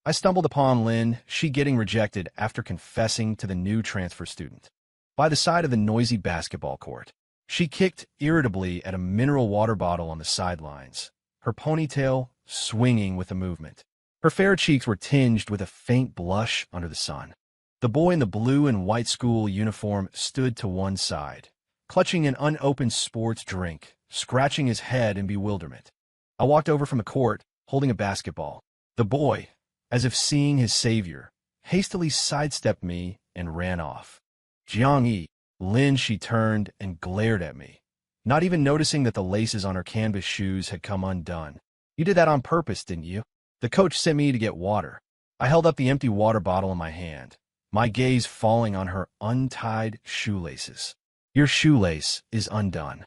I stumbled upon Lynn, she getting rejected after confessing to the new transfer student. By the side of the noisy basketball court, she kicked irritably at a mineral water bottle on the sidelines, her ponytail swinging with the movement. Her fair cheeks were tinged with a faint blush under the sun. The boy in the blue and white school uniform stood to one side, clutching an unopened sports drink, scratching his head in bewilderment. I walked over from the court, holding a basketball. The boy, as if seeing his savior, hastily sidestepped me and ran off. Jiang-yi, Lin, she turned and glared at me, not even noticing that the laces on her canvas shoes had come undone. You did that on purpose, didn't you? The coach sent me to get water. I held up the empty water bottle in my hand, my gaze falling on her untied shoelaces. Your shoelace is undone.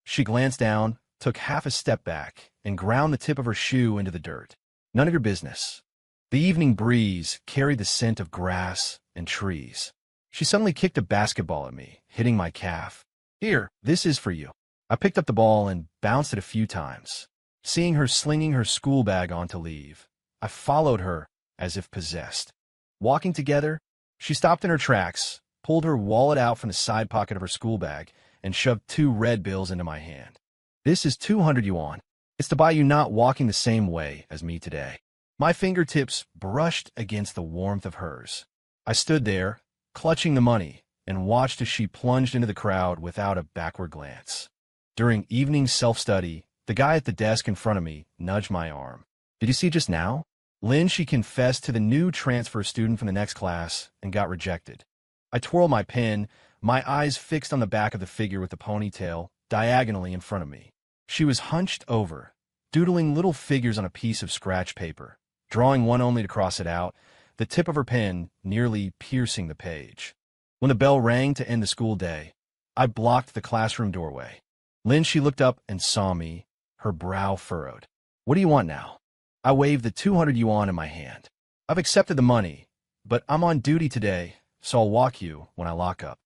She glanced down, took half a step back, and ground the tip of her shoe into the dirt. None of your business. The evening breeze carried the scent of grass and trees. She suddenly kicked a basketball at me, hitting my calf. Here, this is for you. I picked up the ball and bounced it a few times. Seeing her slinging her school bag on to leave, I followed her as if possessed. Walking together, she stopped in her tracks, pulled her wallet out from the side pocket of her school bag, and shoved 2 red bills into my hand. This is 200 yuan. It's to buy you not walking the same way as me today. My fingertips brushed against the warmth of hers. I stood there, clutching the money, and watched as she plunged into the crowd without a backward glance. During evening self-study, the guy at the desk in front of me nudged my arm. Did you see just now? Lin, she confessed to the new transfer student from the next class and got rejected. I twirled my pen, my eyes fixed on the back of the figure with the ponytail, diagonally in front of me. She was hunched over, doodling little figures on a piece of scratch paper, drawing one only to cross it out, the tip of her pen nearly piercing the page. When the bell rang to end the school day, I blocked the classroom doorway. Lin, she looked up and saw me, her brow furrowed. What do you want now? I waved the 200 yuan in my hand. I've accepted the money, but I'm on duty today, so I'll walk you when I lock up.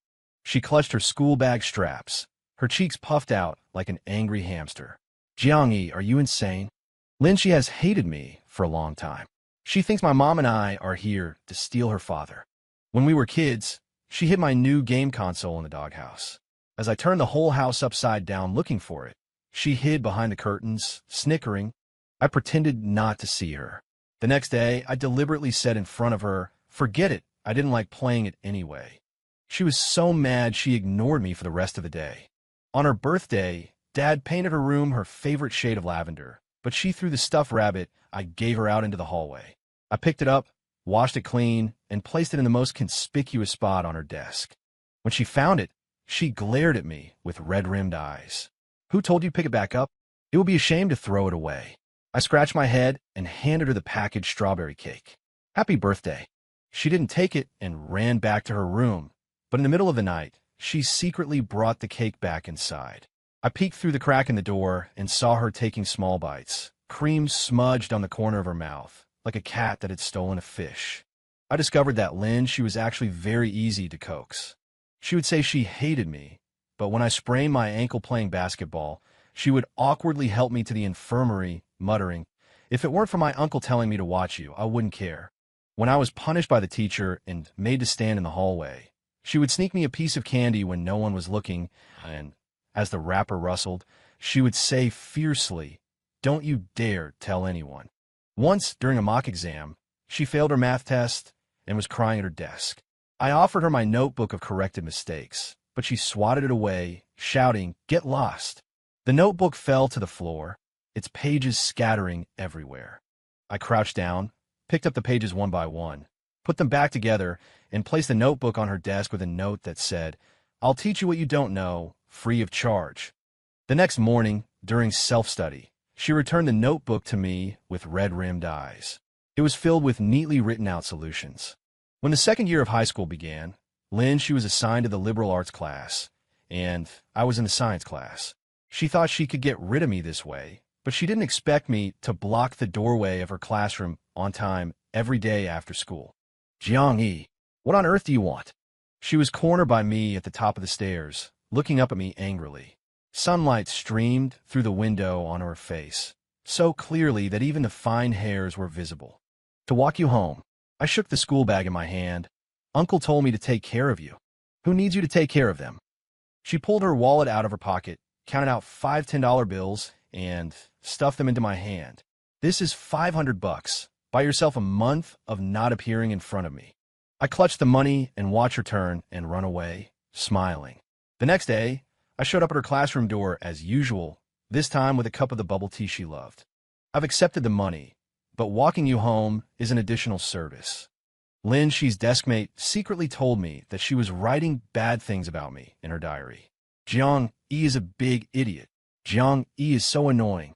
She clutched her school bag straps, her cheeks puffed out like an angry hamster. Jiang-yi, are you insane? Lin, she has hated me for a long time. She thinks my mom and I are here to steal her father. When we were kids, she hid my new game console in the doghouse. As I turned the whole house upside down looking for it, she hid behind the curtains, snickering. I pretended not to see her. The next day, I deliberately said in front of her, forget it, I didn't like playing it anyway. She was so mad she ignored me for the rest of the day. On her birthday, Dad painted her room her favorite shade of lavender, but she threw the stuffed rabbit I gave her out into the hallway. I picked it up, washed it clean, and placed it in the most conspicuous spot on her desk. When she found it, she glared at me with red-rimmed eyes. Who told you to pick it back up? It would be a shame to throw it away. I scratched my head and handed her the packaged strawberry cake. Happy birthday. She didn't take it and ran back to her room, but in the middle of the night, she secretly brought the cake back inside. I peeked through the crack in the door and saw her taking small bites, cream smudged on the corner of her mouth, like a cat that had stolen a fish. I discovered that Lin, she was actually very easy to coax. She would say she hated me, but when I sprained my ankle playing basketball, she would awkwardly help me to the infirmary, muttering, if it weren't for my uncle telling me to watch you, I wouldn't care. When I was punished by the teacher and made to stand in the hallway, she would sneak me a piece of candy when no one was looking, and, as the wrapper rustled, she would say fiercely, don't you dare tell anyone. Once, during a mock exam, she failed her math test and was crying at her desk. I offered her my notebook of corrected mistakes, but she swatted it away, shouting, get lost. The notebook fell to the floor, its pages scattering everywhere. I crouched down, picked up the pages one by one, put them back together, and placed the notebook on her desk with a note that said, I'll teach you what you don't know, free of charge. The next morning, during self-study, she returned the notebook to me with red-rimmed eyes. It was filled with neatly written-out solutions. When the second year of high school began, Lin, she was assigned to the liberal arts class, and I was in the science class. She thought she could get rid of me this way, but she didn't expect me to block the doorway of her classroom on time every day after school. Jiang-yi, what on earth do you want? She was cornered by me at the top of the stairs, looking up at me angrily. Sunlight streamed through the window on her face, so clearly that even the fine hairs were visible. To walk you home. I shook the school bag in my hand. Uncle told me to take care of you. Who needs you to take care of them? She pulled her wallet out of her pocket, counted out five $10 bills, and stuffed them into my hand. This is $500. Buy yourself a month of not appearing in front of me. I clutched the money and watched her turn and run away, smiling. The next day, I showed up at her classroom door as usual, this time with a cup of the bubble tea she loved. I've accepted the money, but walking you home is an additional service. Lin, she's deskmate, secretly told me that she was writing bad things about me in her diary. Jiang Yi is a big idiot. Jiang Yi is so annoying.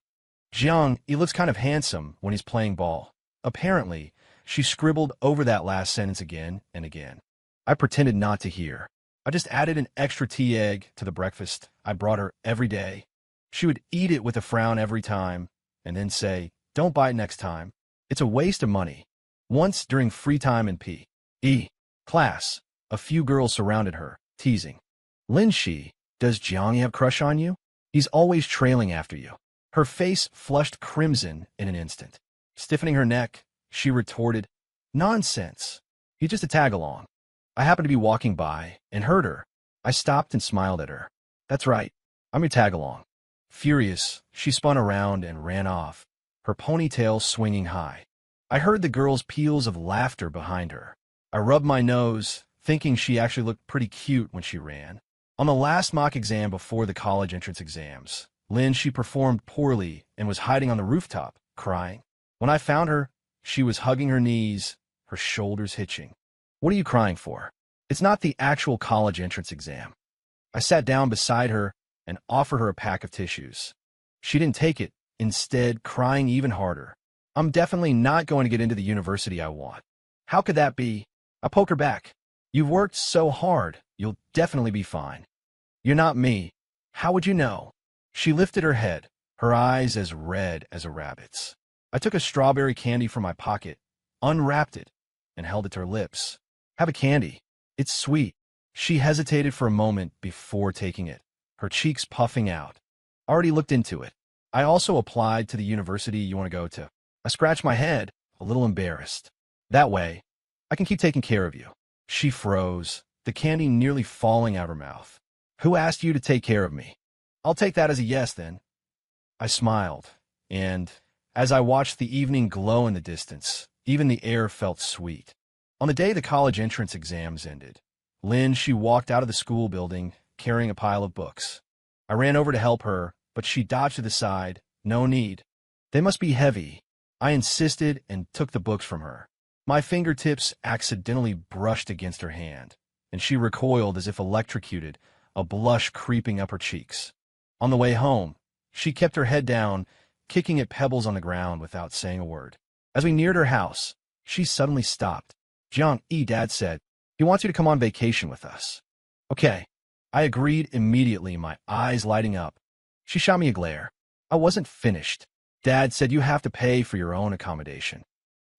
Jiang Yi looks kind of handsome when he's playing ball. Apparently, she scribbled over that last sentence again and again. I pretended not to hear. I just added an extra tea egg to the breakfast I brought her every day. She would eat it with a frown every time and then say, "Don't buy it next time. It's a waste of money." Once during free time in P.E. class, a few girls surrounded her, teasing. "Lin Shi, does Jiang have a crush on you? He's always trailing after you." Her face flushed crimson in an instant. Stiffening her neck, she retorted, "Nonsense. He's just a tag-along." I happened to be walking by and heard her. I stopped and smiled at her. "That's right. I'm your tag-along." Furious, she spun around and ran off, her ponytail swinging high. I heard the girls' peals of laughter behind her. I rubbed my nose, thinking she actually looked pretty cute when she ran. On the last mock exam before the college entrance exams, Lin, she performed poorly and was hiding on the rooftop, crying. When I found her, she was hugging her knees, her shoulders hitching. "What are you crying for? It's not the actual college entrance exam." I sat down beside her and offered her a pack of tissues. She didn't take it, instead crying even harder. "I'm definitely not going to get into the university I want." "How could that be?" I poked her back. "You've worked so hard, you'll definitely be fine." "You're not me. How would you know?" She lifted her head, her eyes as red as a rabbit's. I took a strawberry candy from my pocket, unwrapped it, and held it to her lips. "Have a candy. It's sweet." She hesitated for a moment before taking it, her cheeks puffing out. "I already looked into it. I also applied to the university you want to go to." I scratched my head, a little embarrassed. "That way, I can keep taking care of you." She froze, the candy nearly falling out her mouth. "Who asked you to take care of me?" "I'll take that as a yes, then." I smiled, and as I watched the evening glow in the distance, even the air felt sweet. On the day the college entrance exams ended, Lin, she walked out of the school building, carrying a pile of books. I ran over to help her, but she dodged to the side. "No need. They must be heavy." I insisted and took the books from her. My fingertips accidentally brushed against her hand, and she recoiled as if electrocuted, a blush creeping up her cheeks. On the way home, she kept her head down, kicking at pebbles on the ground without saying a word. As we neared her house, she suddenly stopped. "Jiang Yi, Dad said, he wants you to come on vacation with us." "Okay." I agreed immediately, my eyes lighting up. She shot me a glare. I wasn't finished. "Dad said you have to pay for your own accommodation."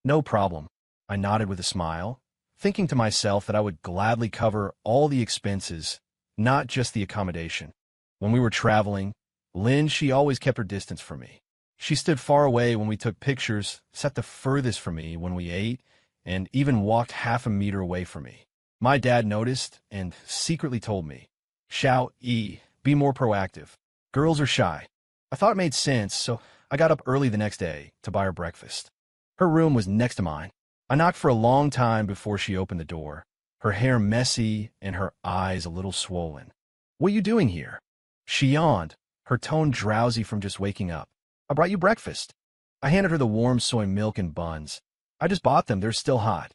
"No problem." I nodded with a smile, thinking to myself that I would gladly cover all the expenses, not just the accommodation. When we were traveling, Lin, she always kept her distance from me. She stood far away when we took pictures, sat the furthest from me when we ate, and even walked half a meter away from me. My dad noticed and secretly told me, "Xiao Yi, be more proactive. Girls are shy." I thought it made sense, so I got up early the next day to buy her breakfast. Her room was next to mine. I knocked for a long time before she opened the door, her hair messy and her eyes a little swollen. "What are you doing here?" She yawned, her tone drowsy from just waking up. "I brought you breakfast." I handed her the warm soy milk and buns. "I just bought them, they're still hot."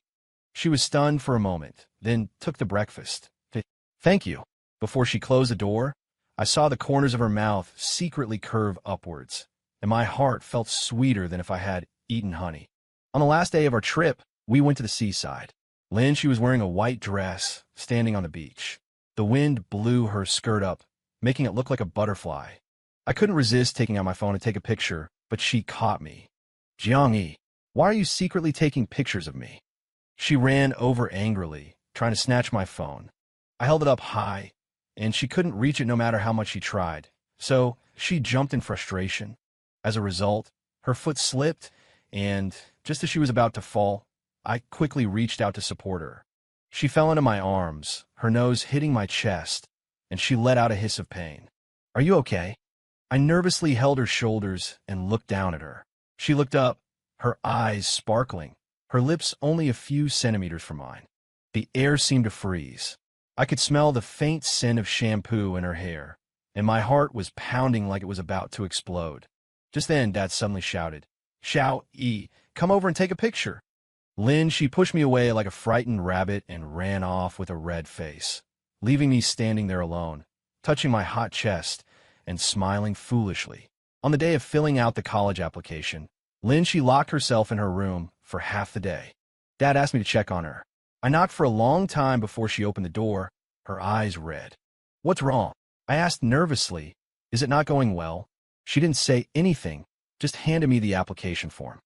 She was stunned for a moment, then took the breakfast. "Thank you." Before she closed the door, I saw the corners of her mouth secretly curve upwards, and my heart felt sweeter than if I had eaten honey. On the last day of our trip, we went to the seaside. Lin, she was wearing a white dress, standing on the beach. The wind blew her skirt up, making it look like a butterfly. I couldn't resist taking out my phone to take a picture, but she caught me. "Jiang Yi, why are you secretly taking pictures of me?" She ran over angrily, trying to snatch my phone. I held it up high, and she couldn't reach it no matter how much she tried, so she jumped in frustration. As a result, her foot slipped, and Just as she was about to fall, I quickly reached out to support her. She fell into my arms, her nose hitting my chest, and she let out a hiss of pain. "Are you okay?" I nervously held her shoulders and looked down at her. She looked up, her eyes sparkling, her lips only a few centimeters from mine. The air seemed to freeze. I could smell the faint scent of shampoo in her hair, and my heart was pounding like it was about to explode. Just then, Dad suddenly shouted, "Xiao Yi, come over and take a picture." Lin, she pushed me away like a frightened rabbit and ran off with a red face, leaving me standing there alone, touching my hot chest and smiling foolishly. On the day of filling out the college application, Lin, she locked herself in her room for half the day. Dad asked me to check on her. I knocked for a long time before she opened the door, her eyes red. "What's wrong?" I asked nervously. "Is it not going well?" She didn't say anything, just handed me the application form.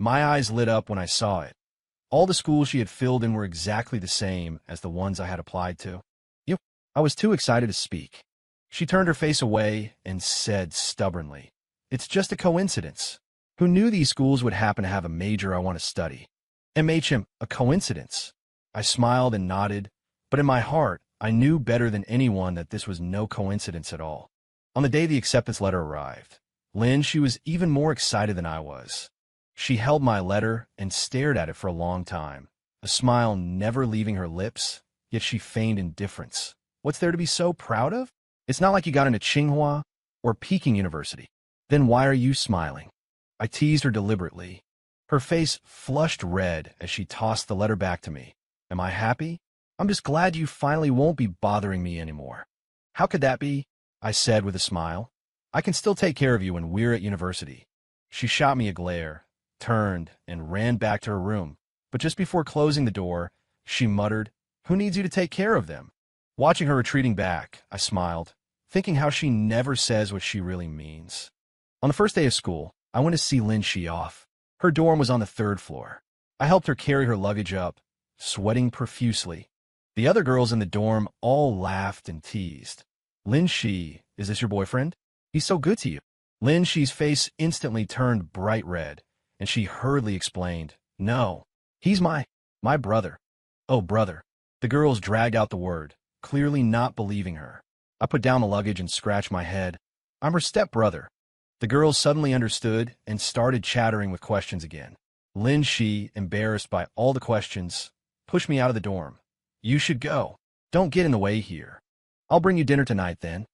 My eyes lit up when I saw it. All the schools she had filled in were exactly the same as the ones I had applied to. I was too excited to speak. She turned her face away and said stubbornly, "It's just a coincidence. Who knew these schools would happen to have a major I want to study? MHM, a coincidence." I smiled and nodded, but in my heart, I knew better than anyone that this was no coincidence at all. On the day the acceptance letter arrived, Lynn, she was even more excited than I was. She held my letter and stared at it for a long time, a smile never leaving her lips, yet she feigned indifference. "What's there to be so proud of? It's not like you got into Tsinghua or Peking University. Then why are you smiling?" I teased her deliberately. Her face flushed red as she tossed the letter back to me. "Am I happy? I'm just glad you finally won't be bothering me anymore." "How could that be?" I said with a smile. "I can still take care of you when we're at university." She shot me a glare, turned, and ran back to her room. But just before closing the door, she muttered, "Who needs you to take care of them?" Watching her retreating back, I smiled, thinking how she never says what she really means. On the first day of school, I went to see Lin Shi off. Her dorm was on the 3rd floor. I helped her carry her luggage up, sweating profusely. The other girls in the dorm all laughed and teased. "Lin Shi, is this your boyfriend? He's so good to you." Lin Shi's face instantly turned bright red, and she hurriedly explained, "No, he's my brother." "Oh, brother." The girls dragged out the word, clearly not believing her. I put down the luggage and scratched my head. "I'm her stepbrother." The girls suddenly understood and started chattering with questions again. Lin Shi, embarrassed by all the questions, pushed me out of the dorm. "You should go. Don't get in the way here." "I'll bring you dinner tonight then,"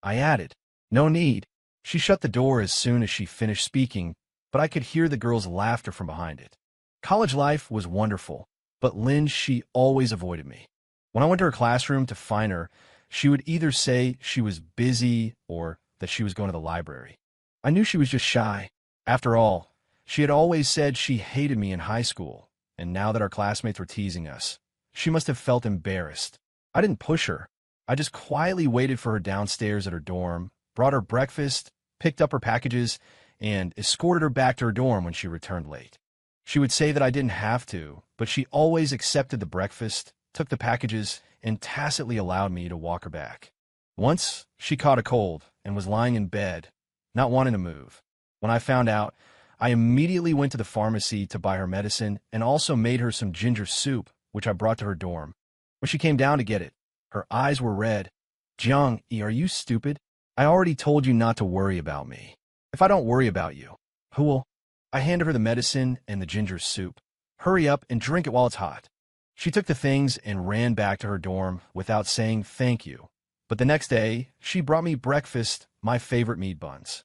I added. "No need." She shut the door as soon as she finished speaking, but I could hear the girls' laughter from behind it. College life was wonderful, but Lin Shi always avoided me. When I went to her classroom to find her, she would either say she was busy or that she was going to the library. I knew she was just shy. After all, she had always said she hated me in high school, and now that our classmates were teasing us, she must have felt embarrassed. I didn't push her. I just quietly waited for her downstairs at her dorm, brought her breakfast, picked up her packages, and escorted her back to her dorm when she returned late. She would say that I didn't have to, but she always accepted the breakfast, took the packages, and tacitly allowed me to walk her back. Once, she caught a cold and was lying in bed, not wanting to move. When I found out, I immediately went to the pharmacy to buy her medicine and also made her some ginger soup, which I brought to her dorm. When she came down to get it, her eyes were red. "Jiang Yi, are you stupid? I already told you not to worry about me. If I don't worry about you, who will?" I handed her the medicine and the ginger soup. "Hurry up and drink it while it's hot." She took the things and ran back to her dorm without saying thank you. But the next day, she brought me breakfast, my favorite meat buns.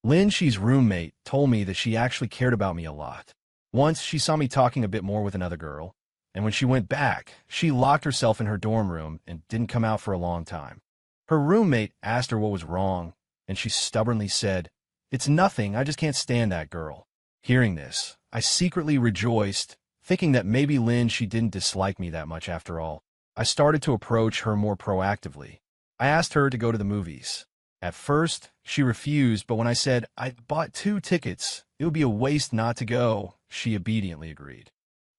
Lin Shi's roommate told me that she actually cared about me a lot. Once, she saw me talking a bit more with another girl, and when she went back, she locked herself in her dorm room and didn't come out for a long time. Her roommate asked her what was wrong, and she stubbornly said, "It's nothing, I just can't stand that girl." Hearing this, I secretly rejoiced, thinking that maybe Lin, she didn't dislike me that much after all. I started to approach her more proactively. I asked her to go to the movies. At first, she refused, but when I said I bought 2 tickets, it would be a waste not to go, she obediently agreed.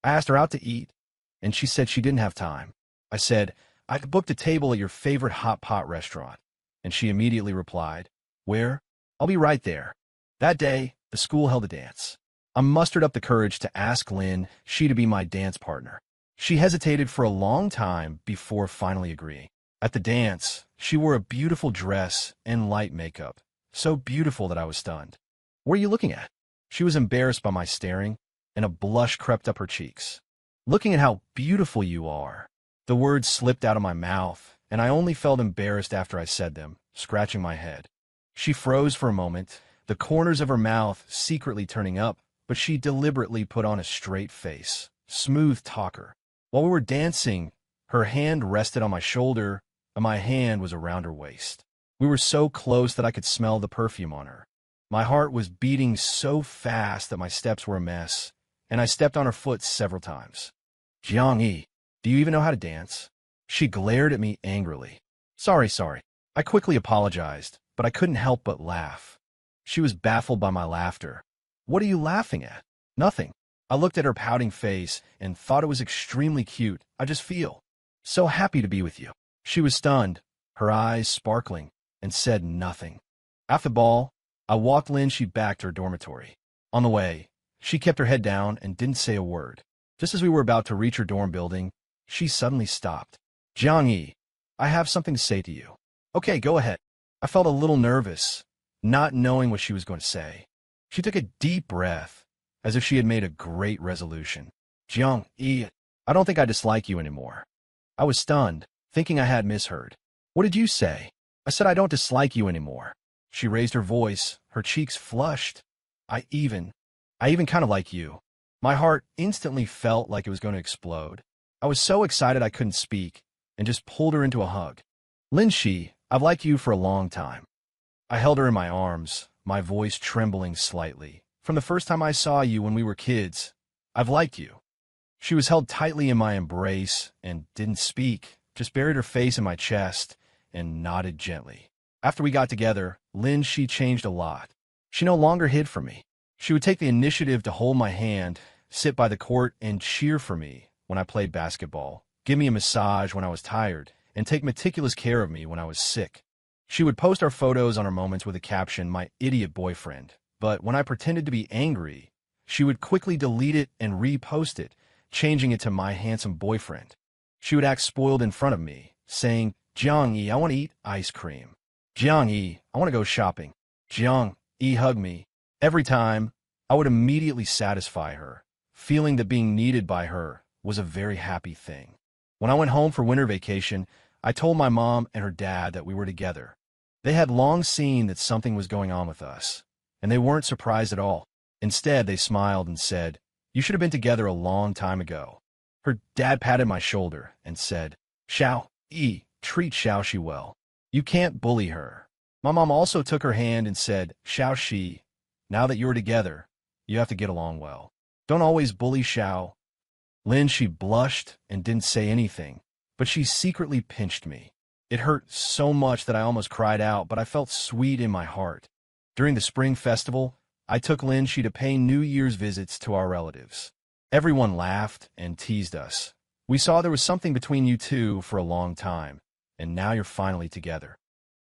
I asked her out to eat, and she said she didn't have time. I said, "I booked a table at your favorite hot pot restaurant," and she immediately replied, "Where? I'll be right there." That day, the school held a dance. I mustered up the courage to ask Lynn she to be my dance partner. She hesitated for a long time before finally agreeing. At the dance, she wore a beautiful dress and light makeup, so beautiful that I was stunned. "What are you looking at?" She was embarrassed by my staring, and a blush crept up her cheeks. "Looking at how beautiful you are." The words slipped out of my mouth, and I only felt embarrassed after I said them, scratching my head. She froze for a moment, the corners of her mouth secretly turning up, but she deliberately put on a straight face. Smooth talker. While we were dancing, her hand rested on my shoulder, and my hand was around her waist. We were so close that I could smell the perfume on her. My heart was beating so fast that my steps were a mess, and I stepped on her foot several times. "Jiang-yi, do you even know how to dance?" She glared at me angrily. Sorry. I quickly apologized, but I couldn't help but laugh. She was baffled by my laughter. "What are you laughing at?" "Nothing." I looked at her pouting face and thought it was extremely cute. "I just feel so happy to be with you." She was stunned, her eyes sparkling, and said nothing. After the ball, I walked Lin-Shi back to her dormitory. On the way, she kept her head down and didn't say a word. Just as we were about to reach her dorm building, she suddenly stopped. "Jiang-yi, I have something to say to you." "Okay, go ahead." I felt a little nervous, not knowing what she was going to say. She took a deep breath, as if she had made a great resolution. "Jiang-yi, I don't think I dislike you anymore." I was stunned, thinking I had misheard. "What did you say?" "I said I don't dislike you anymore." She raised her voice, her cheeks flushed. I even kind of like you." My heart instantly felt like it was going to explode. I was so excited I couldn't speak, and just pulled her into a hug. "Lin-Shi, I've liked you for a long time." I held her in my arms, my voice trembling slightly. "From the first time I saw you when we were kids, I've liked you." She was held tightly in my embrace and didn't speak, just buried her face in my chest and nodded gently. After we got together, Lin-Shi changed a lot. She no longer hid from me. She would take the initiative to hold my hand, sit by the court, and cheer for me when I played basketball, give me a massage when I was tired, and take meticulous care of me when I was sick. She would post our photos on her moments with the caption, "My idiot boyfriend," but when I pretended to be angry, she would quickly delete it and repost it, changing it to "My handsome boyfriend." She would act spoiled in front of me, saying, "Jiang-yi, I want to eat ice cream." "Jiang-yi, I want to go shopping." "Jiang-yi, hug me." Every time, I would immediately satisfy her, feeling that being needed by her was a very happy thing. When I went home for winter vacation, I told my mom and her dad that we were together. They had long seen that something was going on with us, and they weren't surprised at all. Instead, they smiled and said, "You should have been together a long time ago." Her dad patted my shoulder and said, "Xiao-yi, treat Xiao-shi well. You can't bully her." My mom also took her hand and said, "Xiao-shi, now that you're together, you have to get along well. Don't always bully Xiao." Lin-Shi blushed and didn't say anything, but she secretly pinched me. It hurt so much that I almost cried out, but I felt sweet in my heart. During the spring festival, I took Lin-Shi to pay New Year's visits to our relatives. Everyone laughed and teased us. "We saw there was something between you two for a long time, and now you're finally together."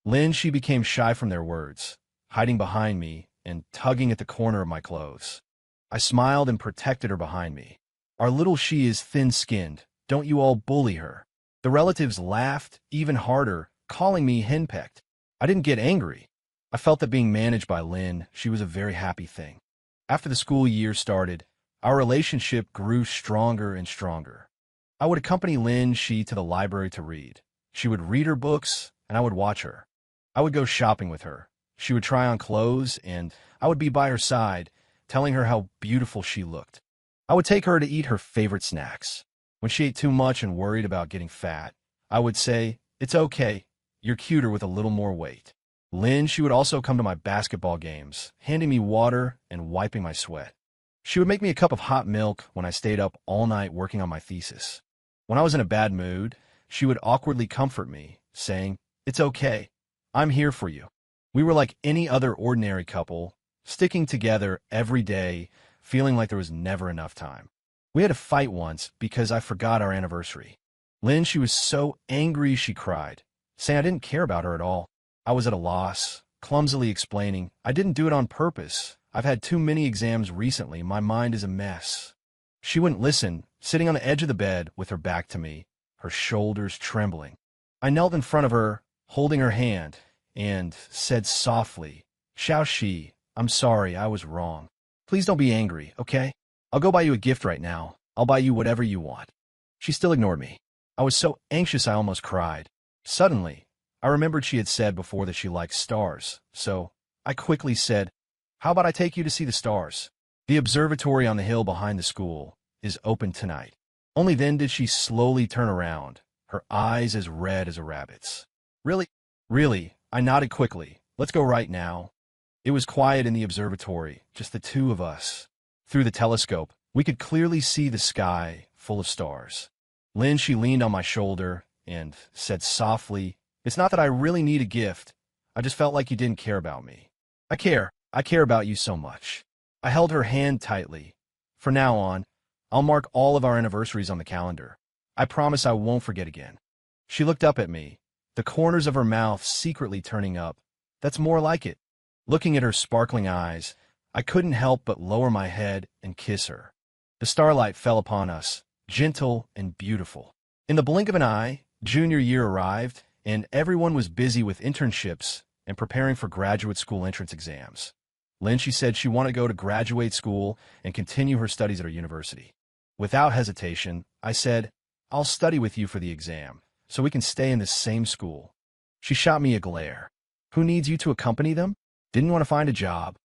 Lin-Shi became shy from their words, hiding behind me and tugging at the corner of my clothes. I smiled and protected her behind me. "Our little Shi is thin-skinned. Don't you all bully her." The relatives laughed even harder, calling me henpecked. I didn't get angry. I felt that being managed by Lin, she was a very happy thing. After the school year started, our relationship grew stronger and stronger. I would accompany Lin-Shi to the library to read. She would read her books, and I would watch her. I would go shopping with her. She would try on clothes, and I would be by her side, telling her how beautiful she looked. I would take her to eat her favorite snacks. When she ate too much and worried about getting fat, I would say, "It's okay, you're cuter with a little more weight." She would also come to my basketball games, handing me water and wiping my sweat. She would make me a cup of hot milk when I stayed up all night working on my thesis. When I was in a bad mood, she would awkwardly comfort me, saying, "It's okay, I'm here for you." We were like any other ordinary couple, sticking together every day, feeling like there was never enough time. We had a fight once because I forgot our anniversary. She was so angry she cried, saying I didn't care about her at all. I was at a loss, clumsily explaining I didn't do it on purpose. I've had too many exams recently. My mind is a mess. She wouldn't listen, sitting on the edge of the bed with her back to me, her shoulders trembling. I knelt in front of her, holding her hand, and said softly, Xiaoxi, I'm sorry, I was wrong. Please don't be angry, okay? I'll go buy you a gift right now. I'll buy you whatever you want. She still ignored me. I was so anxious I almost cried. Suddenly, I remembered she had said before that she liked stars, so I quickly said, how about I take you to see the stars? The observatory on the hill behind the school is open tonight. Only then did she slowly turn around, her eyes as red as a rabbit's. Really? Really? I nodded quickly. Let's go right now. It was quiet in the observatory, just the two of us. Through the telescope, we could clearly see the sky full of stars. Lynn, she leaned on my shoulder and said softly, it's not that I really need a gift. I just felt like you didn't care about me. I care. I care about you so much. I held her hand tightly. From now on, I'll mark all of our anniversaries on the calendar. I promise I won't forget again. She looked up at me, the corners of her mouth secretly turning up. That's more like it. Looking at her sparkling eyes, I couldn't help but lower my head and kiss her. The starlight fell upon us, gentle and beautiful. In the blink of an eye, junior year arrived, and everyone was busy with internships and preparing for graduate school entrance exams. Lynn, she said she wanted to go to graduate school and continue her studies at her university. Without hesitation, I said, I'll study with you for the exam, so we can stay in the same school. She shot me a glare. Who needs you to accompany them? Didn't want to find a job.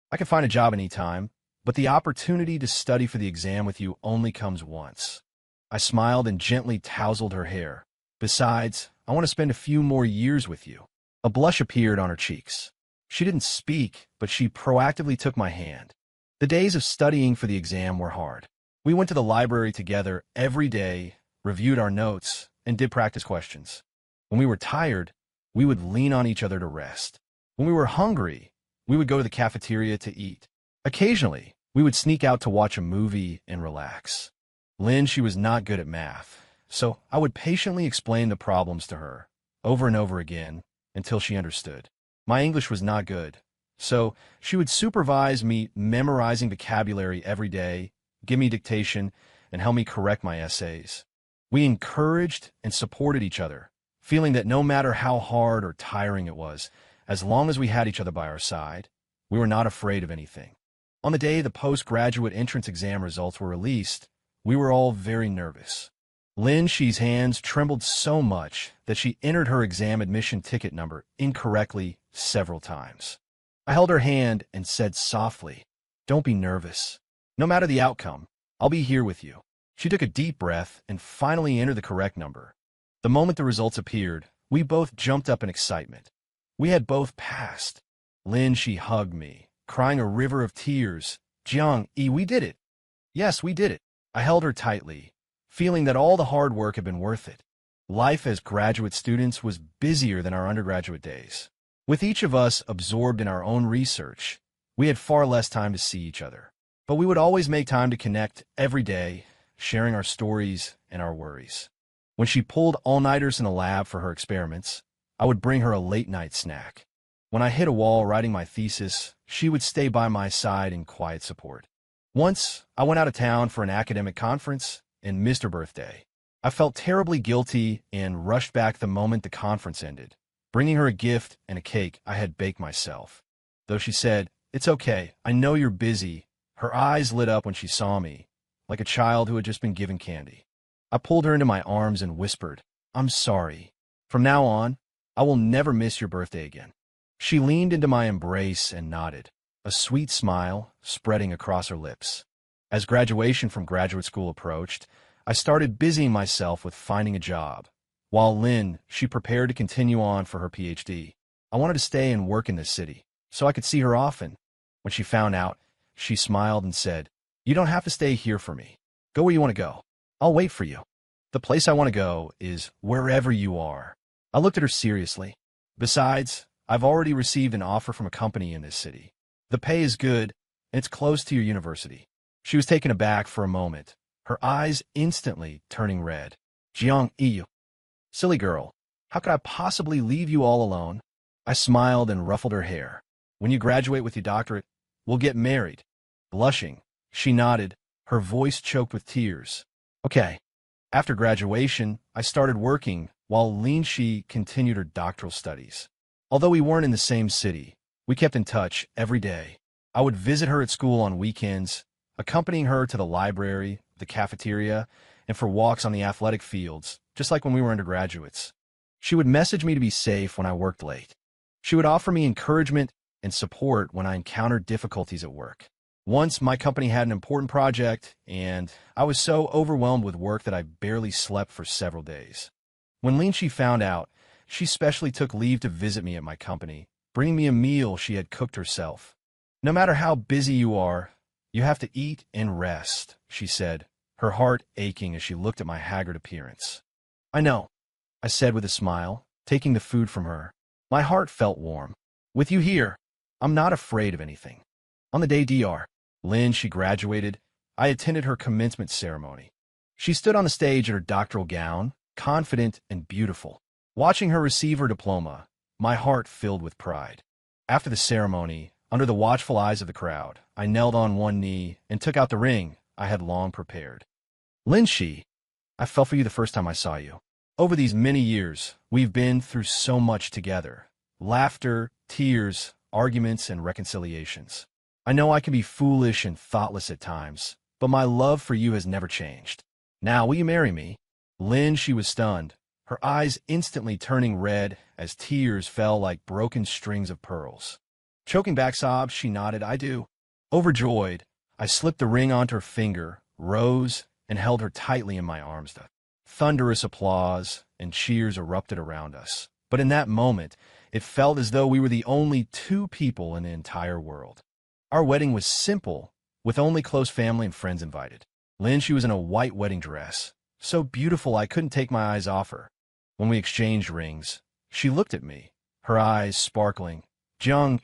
I can find a job anytime, but the opportunity to study for the exam with you only comes once. I smiled and gently tousled her hair. Besides, I want to spend a few more years with you. A blush appeared on her cheeks. She didn't speak, but she proactively took my hand. The days of studying for the exam were hard. We went to the library together every day, reviewed our notes, and did practice questions. When we were tired, we would lean on each other to rest. When we were hungry, we would go to the cafeteria to eat. Occasionally, we would sneak out to watch a movie and relax. Lynn, she was not good at math, so I would patiently explain the problems to her, over and over again, until she understood. My English was not good, so she would supervise me memorizing vocabulary every day, give me dictation, and help me correct my essays. We encouraged and supported each other, feeling that no matter how hard or tiring it was, as long as we had each other by our side, we were not afraid of anything. On the day the postgraduate entrance exam results were released, we were all very nervous. Lynn, she's hands trembled so much that she entered her exam admission ticket number incorrectly several times. I held her hand and said softly, don't be nervous. No matter the outcome, I'll be here with you. She took a deep breath and finally entered the correct number. The moment the results appeared, we both jumped up in excitement. We had both passed. Lynn, she hugged me, crying a river of tears. Jiang, we did it. Yes, we did it. I held her tightly, feeling that all the hard work had been worth it. Life as graduate students was busier than our undergraduate days. With each of us absorbed in our own research, we had far less time to see each other. But we would always make time to connect every day, sharing our stories and our worries. When she pulled all-nighters in the lab for her experiments, I would bring her a late-night snack. When I hit a wall writing my thesis, she would stay by my side in quiet support. Once, I went out of town for an academic conference and missed her birthday. I felt terribly guilty and rushed back the moment the conference ended, bringing her a gift and a cake I had baked myself. Though she said, it's okay, I know you're busy, her eyes lit up when she saw me, like a child who had just been given candy. I pulled her into my arms and whispered, I'm sorry. From now on, I will never miss your birthday again. She leaned into my embrace and nodded, a sweet smile spreading across her lips. As graduation from graduate school approached, I started busying myself with finding a job. While Lynn, she prepared to continue on for her PhD. I wanted to stay and work in this city, so I could see her often. When she found out, she smiled and said, you don't have to stay here for me. Go where you want to go. I'll wait for you. The place I want to go is wherever you are. I looked at her seriously. Besides, I've already received an offer from a company in this city. The pay is good, and it's close to your university. She was taken aback for a moment, her eyes instantly turning red. Jiang, you. Silly girl, how could I possibly leave you all alone? I smiled and ruffled her hair. When you graduate with your doctorate, We'll get married. Blushing, she nodded, her voice choked with tears. Okay. After graduation, I started working, while Linshi continued her doctoral studies. Although we weren't in the same city, we kept in touch every day. I would visit her at school on weekends, accompanying her to the library, the cafeteria, and for walks on the athletic fields, just like when we were undergraduates. She would message me to be safe when I worked late. She would offer me encouragement and support when I encountered difficulties at work. Once, my company had an important project, and I was so overwhelmed with work that I barely slept for several days. When Linshi found out, she specially took leave to visit me at my company, bringing me a meal she had cooked herself. No matter how busy you are, you have to eat and rest, she said, her heart aching as she looked at my haggard appearance. I know, I said with a smile, taking the food from her. My heart felt warm. With you here, I'm not afraid of anything. On the day she graduated, I attended her commencement ceremony. She stood on the stage in her doctoral gown, confident and beautiful. Watching her receive her diploma, my heart filled with pride. After the ceremony, under the watchful eyes of the crowd, I knelt on one knee and took out the ring I had long prepared. Linshi, I fell for you the first time I saw you. Over these many years, we've been through so much together. Laughter, tears, arguments, and reconciliations. I know I can be foolish and thoughtless at times, but my love for you has never changed. Now, will you marry me? She was stunned, her eyes instantly turning red as tears fell like broken strings of pearls. Choking back sobs, she nodded, I do. Overjoyed, I slipped the ring onto her finger, rose, and held her tightly in my arms. Thunderous applause and cheers erupted around us. But in that moment, it felt as though we were the only two people in the entire world. Our wedding was simple, with only close family and friends invited. She was in a white wedding dress, so beautiful I couldn't take my eyes off her. When we exchanged rings, she looked at me, her eyes sparkling. Jung,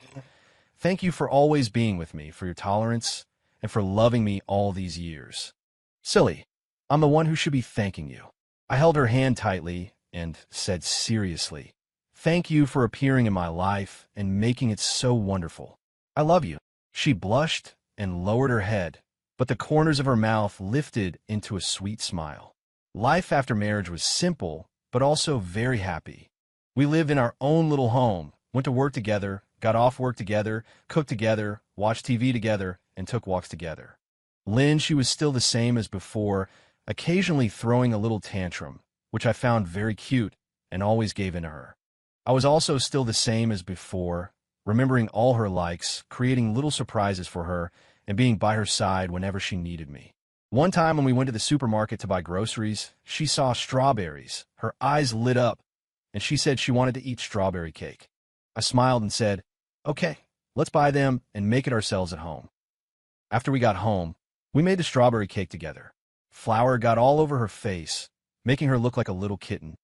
thank you for always being with me, for your tolerance, and for loving me all these years. Silly, I'm the one who should be thanking you. I held her hand tightly and said seriously, thank you for appearing in my life and making it so wonderful. I love you. She blushed and lowered her head, but the corners of her mouth lifted into a sweet smile. Life after marriage was simple, but also very happy. We lived in our own little home, went to work together, got off work together, cooked together, watched TV together, and took walks together. She was still the same as before, occasionally throwing a little tantrum, which I found very cute and always gave in to her. I was also still the same as before, remembering all her likes, creating little surprises for her, and being by her side whenever she needed me. One time when we went to the supermarket to buy groceries, she saw strawberries. Her eyes lit up, and she said she wanted to eat strawberry cake. I smiled and said, okay, let's buy them and make it ourselves at home. After we got home, we made the strawberry cake together. Flour got all over her face, making her look like a little kitten.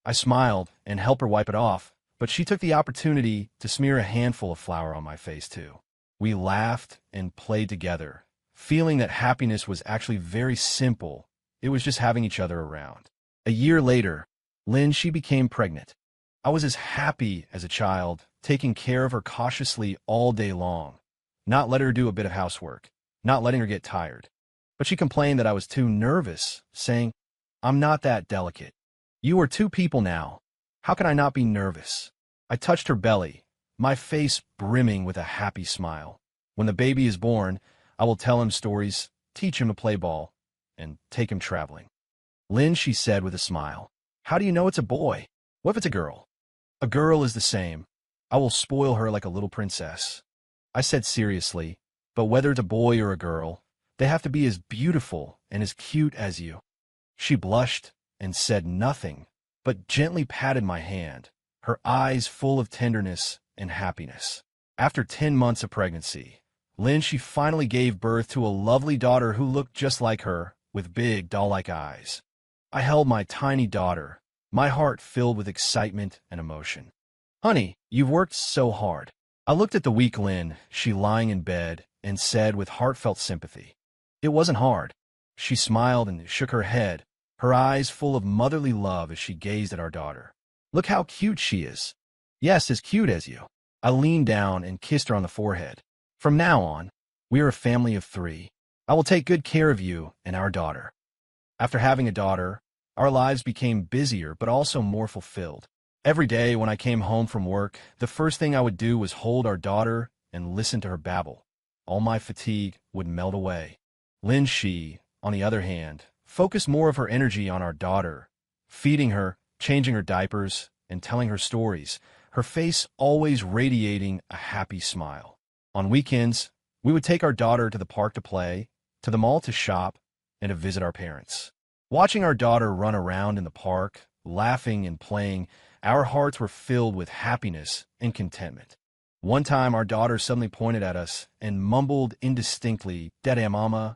I smiled and helped her wipe it off, but she took the opportunity to smear a handful of flour on my face too. We laughed and played together, feeling that happiness was actually very simple. It was just having each other around. A year later, she became pregnant. I was as happy as a child, taking care of her cautiously all day long, not letting her do a bit of housework, not letting her get tired. But she complained that I was too nervous, saying, I'm not that delicate. You are two people now. How can I not be nervous? I touched her belly, my face brimming with a happy smile. When the baby is born, I will tell him stories, teach him to play ball, and take him traveling. She said with a smile, how do you know it's a boy? What if it's a girl? A girl is the same. I will spoil her like a little princess. I said seriously, but whether it's a boy or a girl, they have to be as beautiful and as cute as you. She blushed and said nothing, but gently patted my hand, her eyes full of tenderness and happiness. After 10 months of pregnancy, she finally gave birth to a lovely daughter who looked just like her, with big, doll-like eyes. I held my tiny daughter, my heart filled with excitement and emotion. Honey, you've worked so hard. I looked at the weak she lying in bed, and said with heartfelt sympathy, it wasn't hard. She smiled and shook her head, her eyes full of motherly love as she gazed at our daughter. Look how cute she is. Yes, as cute as you. I leaned down and kissed her on the forehead. From now on, we are a family of 3. I will take good care of you and our daughter." After having a daughter, our lives became busier but also more fulfilled. Every day when I came home from work, the first thing I would do was hold our daughter and listen to her babble. All my fatigue would melt away. Lin Shi, on the other hand, focused more of her energy on our daughter, feeding her, changing her diapers, and telling her stories, her face always radiating a happy smile. On weekends, we would take our daughter to the park to play, to the mall to shop, and to visit our parents. Watching our daughter run around in the park, laughing and playing, our hearts were filled with happiness and contentment. One time, our daughter suddenly pointed at us and mumbled indistinctly, "Dada Mama."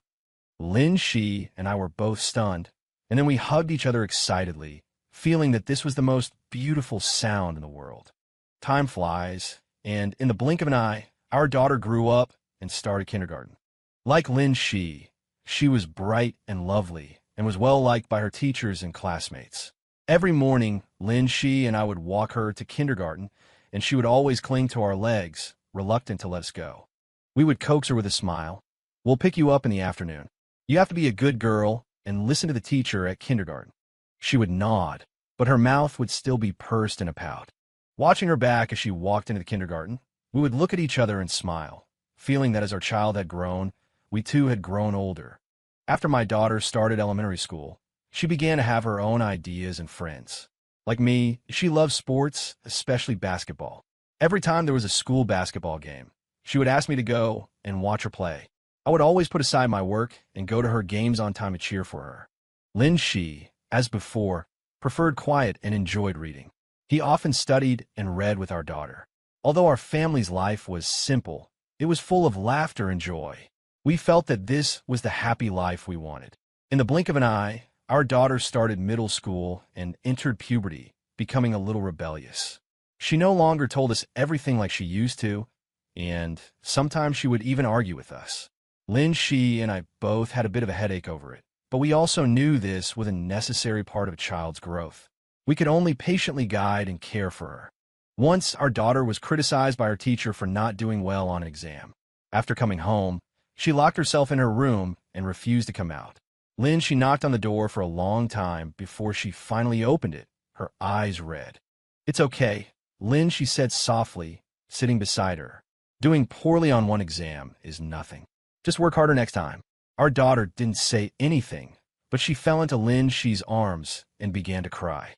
Lin Shi and I were both stunned, and then we hugged each other excitedly, feeling that this was the most beautiful sound in the world. Time flies, and in the blink of an eye, our daughter grew up and started kindergarten. Like Lin Shi, she was bright and lovely and was well liked by her teachers and classmates. Every morning, Lin Shi and I would walk her to kindergarten, and she would always cling to our legs, reluctant to let us go. We would coax her with a smile. "We'll pick you up in the afternoon. You have to be a good girl and listen to the teacher at kindergarten." She would nod, but her mouth would still be pursed in a pout. Watching her back as she walked into the kindergarten, we would look at each other and smile, feeling that as our child had grown, we too had grown older. After my daughter started elementary school, she began to have her own ideas and friends. Like me, she loved sports, especially basketball. Every time there was a school basketball game, she would ask me to go and watch her play. I would always put aside my work and go to her games on time to cheer for her. Lin Shi, as before, preferred quiet and enjoyed reading. He often studied and read with our daughter. Although our family's life was simple, it was full of laughter and joy. We felt that this was the happy life we wanted. In the blink of an eye, our daughter started middle school and entered puberty, becoming a little rebellious. She no longer told us everything like she used to, and sometimes she would even argue with us. Lin Shi and I both had a bit of a headache over it, but we also knew this was a necessary part of a child's growth. We could only patiently guide and care for her. Once, our daughter was criticized by her teacher for not doing well on an exam. After coming home, she locked herself in her room and refused to come out. Lin Shi knocked on the door for a long time before she finally opened it, her eyes red. "It's okay," Lin Shi said softly, sitting beside her. "Doing poorly on one exam is nothing. Just work harder next time." Our daughter didn't say anything, but she fell into Lin Shi's arms and began to cry.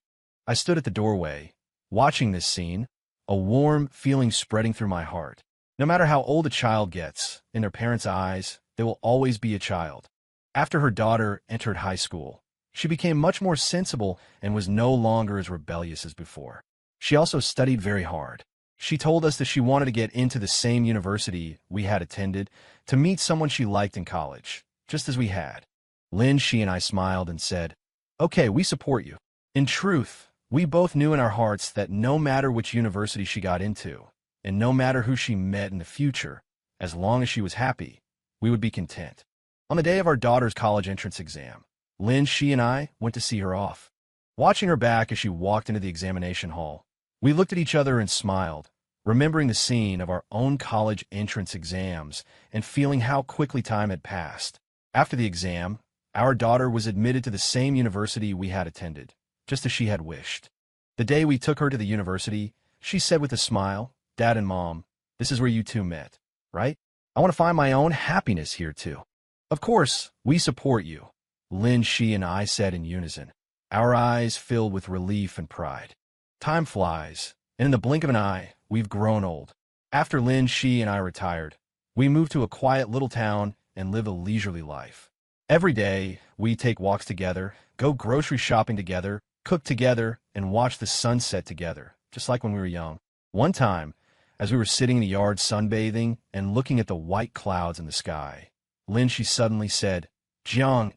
I stood at the doorway, watching this scene, a warm feeling spreading through my heart. No matter how old a child gets, in their parents' eyes, they will always be a child. After her daughter entered high school, she became much more sensible and was no longer as rebellious as before. She also studied very hard. She told us that she wanted to get into the same university we had attended, to meet someone she liked in college, just as we had. Lin Shi and I smiled and said, "Okay, we support you." In truth, we both knew in our hearts that no matter which university she got into, and no matter who she met in the future, as long as she was happy, we would be content. On the day of our daughter's college entrance exam, Lin Shi and I went to see her off. Watching her back as she walked into the examination hall, we looked at each other and smiled, remembering the scene of our own college entrance exams and feeling how quickly time had passed. After the exam, our daughter was admitted to the same university we had attended, just as she had wished. The day we took her to the university, she said with a smile, "Dad and Mom, this is where you two met, right? I want to find my own happiness here too." "Of course, we support you," Lin Shi and I said in unison, our eyes filled with relief and pride. Time flies, and in the blink of an eye, we've grown old. After Lin Shi and I retired, we moved to a quiet little town and live a leisurely life. Every day, we take walks together, go grocery shopping together, cook together, and watch the sunset together, just like when we were young. One time, as we were sitting in the yard sunbathing and looking at the white clouds in the sky, Lin Shi suddenly said, "Jiang,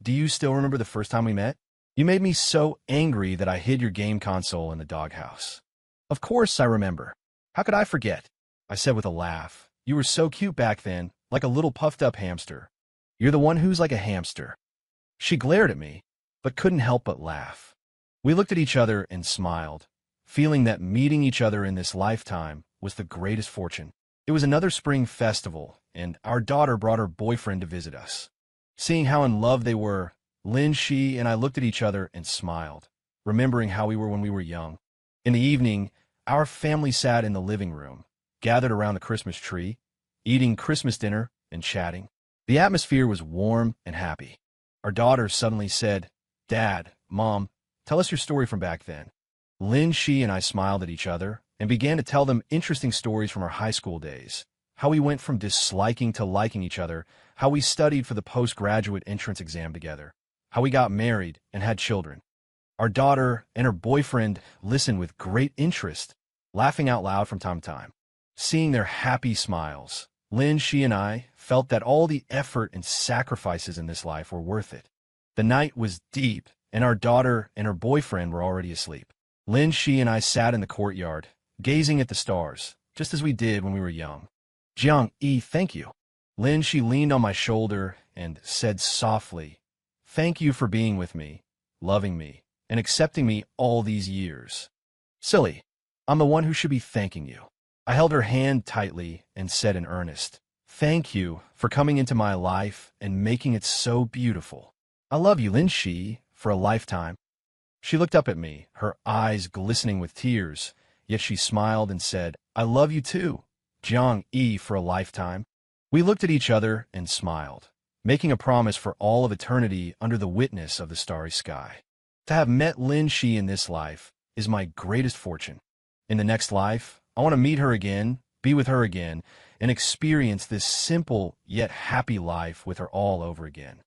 do you still remember the first time we met? You made me so angry that I hid your game console in the doghouse." "Of course I remember. How could I forget?" I said with a laugh. "You were so cute back then, like a little puffed-up hamster." "You're the one who's like a hamster." She glared at me, but couldn't help but laugh. We looked at each other and smiled, feeling that meeting each other in this lifetime was the greatest fortune. It was another spring festival, and our daughter brought her boyfriend to visit us. Seeing how in love they were, Lynn, she, and I looked at each other and smiled, remembering how we were when we were young. In the evening, our family sat in the living room, gathered around the Christmas tree, eating Christmas dinner and chatting. The atmosphere was warm and happy. Our daughter suddenly said, "Dad, Mom, tell us your story from back then." Lynn, she, and I smiled at each other and began to tell them interesting stories from our high school days, how we went from disliking to liking each other, how we studied for the postgraduate entrance exam together, how we got married and had children. Our daughter and her boyfriend listened with great interest, laughing out loud from time to time. Seeing their happy smiles, Lynn, she, and I felt that all the effort and sacrifices in this life were worth it. The night was deep, and our daughter and her boyfriend were already asleep. Lynn, she, and I sat in the courtyard, gazing at the stars, just as we did when we were young. "Jiang-E, thank you." Lynn, she leaned on my shoulder and said softly, "Thank you for being with me, loving me, and accepting me all these years." "Silly, I'm the one who should be thanking you." I held her hand tightly and said in earnest, "Thank you for coming into my life and making it so beautiful. I love you, Lin Shi, for a lifetime." She looked up at me, her eyes glistening with tears, yet she smiled and said, "I love you too, Jiang-E, for a lifetime." We looked at each other and smiled, making a promise for all of eternity under the witness of the starry sky. To have met Lin Shi in this life is my greatest fortune. In the next life, I want to meet her again, be with her again, and experience this simple yet happy life with her all over again.